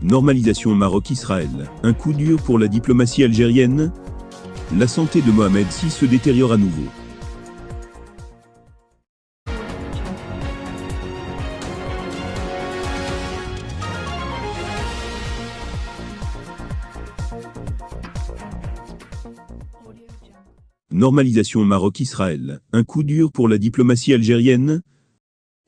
Normalisation Maroc-Israël, un coup dur pour la diplomatie algérienne? La santé de Mohamed VI se détériore à nouveau. Normalisation Maroc-Israël, un coup dur pour la diplomatie algérienne?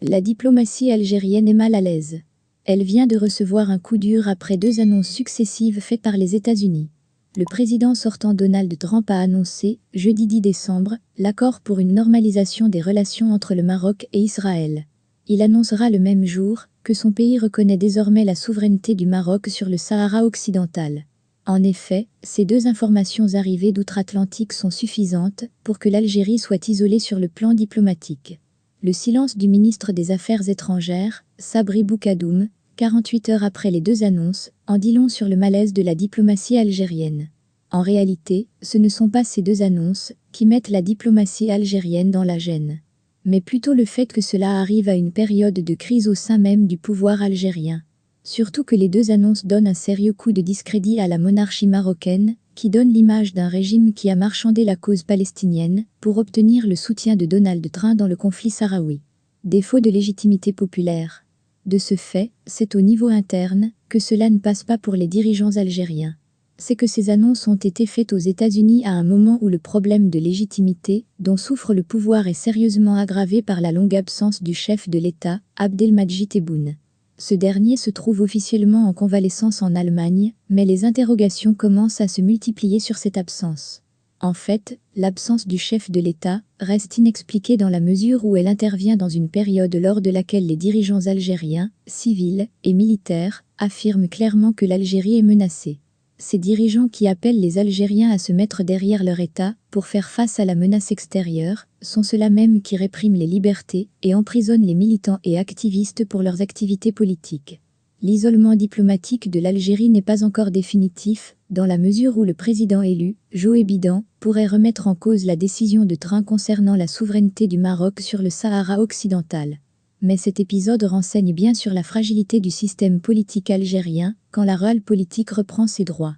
La diplomatie algérienne est mal à l'aise. Elle vient de recevoir un coup dur après 2 annonces successives faites par les États-Unis. Le président sortant Donald Trump a annoncé, jeudi 10 décembre, l'accord pour une normalisation des relations entre le Maroc et Israël. Il annoncera le même jour que son pays reconnaît désormais la souveraineté du Maroc sur le Sahara occidental. En effet, ces 2 informations arrivées d'outre-Atlantique sont suffisantes pour que l'Algérie soit isolée sur le plan diplomatique. Le silence du ministre des Affaires étrangères, Sabri Boukadoum, 48 heures après les 2 annonces, en dit long sur le malaise de la diplomatie algérienne. En réalité, ce ne sont pas ces 2 annonces qui mettent la diplomatie algérienne dans la gêne, mais plutôt le fait que cela arrive à une période de crise au sein même du pouvoir algérien. Surtout que les 2 annonces donnent un sérieux coup de discrédit à la monarchie marocaine, qui donne l'image d'un régime qui a marchandé la cause palestinienne pour obtenir le soutien de Donald Trump dans le conflit sahraoui. Défaut de légitimité populaire. De ce fait, c'est au niveau interne que cela ne passe pas pour les dirigeants algériens. C'est que ces annonces ont été faites aux États-Unis à un moment où le problème de légitimité dont souffre le pouvoir est sérieusement aggravé par la longue absence du chef de l'État, Abdelmadjid Tebboune. Ce dernier se trouve officiellement en convalescence en Allemagne, mais les interrogations commencent à se multiplier sur cette absence. En fait, l'absence du chef de l'État reste inexpliquée dans la mesure où elle intervient dans une période lors de laquelle les dirigeants algériens, civils et militaires, affirment clairement que l'Algérie est menacée. Ces dirigeants qui appellent les Algériens à se mettre derrière leur État pour faire face à la menace extérieure sont ceux-là même qui répriment les libertés et emprisonnent les militants et activistes pour leurs activités politiques. L'isolement diplomatique de l'Algérie n'est pas encore définitif, dans la mesure où le président élu, Joe Biden, pourrait remettre en cause la décision de Trump concernant la souveraineté du Maroc sur le Sahara occidental. Mais cet épisode renseigne bien sur la fragilité du système politique algérien quand la réelle politique reprend ses droits.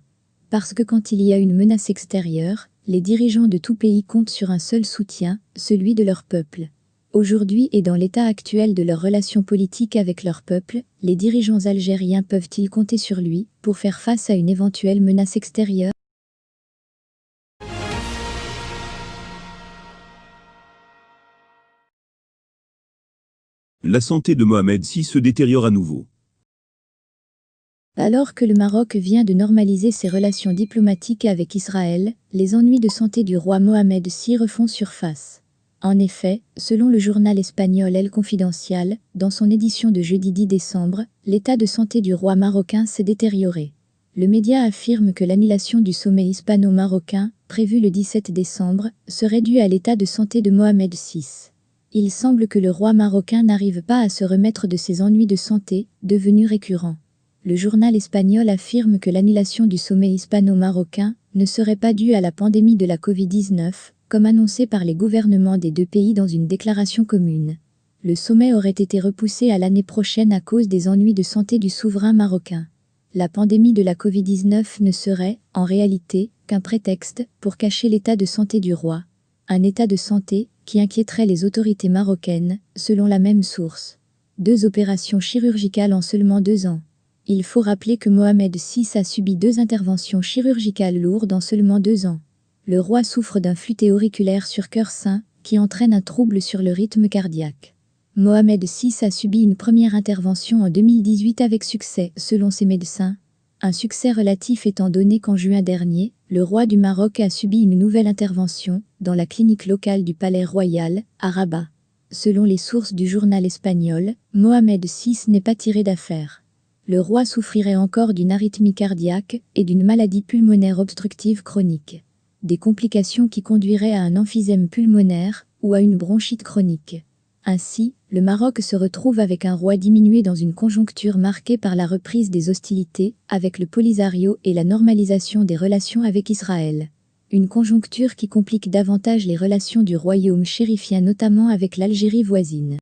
Parce que quand il y a une menace extérieure, les dirigeants de tout pays comptent sur un seul soutien, celui de leur peuple. Aujourd'hui et dans l'état actuel de leurs relations politiques avec leur peuple, les dirigeants algériens peuvent-ils compter sur lui pour faire face à une éventuelle menace extérieure? La santé de Mohamed VI se détériore à nouveau. Alors que le Maroc vient de normaliser ses relations diplomatiques avec Israël, les ennuis de santé du roi Mohamed VI refont surface. En effet, selon le journal espagnol El Confidencial, dans son édition de jeudi 10 décembre, l'état de santé du roi marocain s'est détérioré. Le média affirme que l'annulation du sommet hispano-marocain, prévu le 17 décembre, serait due à l'état de santé de Mohamed VI. Il semble que le roi marocain n'arrive pas à se remettre de ses ennuis de santé, devenus récurrents. Le journal espagnol affirme que l'annulation du sommet hispano-marocain ne serait pas due à la pandémie de la Covid-19, comme annoncé par les gouvernements des 2 pays dans une déclaration commune. Le sommet aurait été repoussé à l'année prochaine à cause des ennuis de santé du souverain marocain. La pandémie de la Covid-19 ne serait, en réalité, qu'un prétexte pour cacher l'état de santé du roi. Un état de santé qui inquiéterait les autorités marocaines, selon la même source. 2 opérations chirurgicales en seulement 2 ans. Il faut rappeler que Mohamed VI a subi 2 interventions chirurgicales lourdes en seulement 2 ans. Le roi souffre d'un flûté auriculaire sur cœur sain, qui entraîne un trouble sur le rythme cardiaque. Mohamed VI a subi une première intervention en 2018 avec succès, selon ses médecins. Un succès relatif étant donné qu'en juin dernier, le roi du Maroc a subi une nouvelle intervention, dans la clinique locale du Palais Royal, à Rabat. Selon les sources du journal espagnol, Mohamed VI n'est pas tiré d'affaire. Le roi souffrirait encore d'une arythmie cardiaque et d'une maladie pulmonaire obstructive chronique. Des complications qui conduiraient à un emphysème pulmonaire ou à une bronchite chronique. Ainsi, le Maroc se retrouve avec un roi diminué dans une conjoncture marquée par la reprise des hostilités avec le Polisario et la normalisation des relations avec Israël. Une conjoncture qui complique davantage les relations du royaume chérifien notamment avec l'Algérie voisine.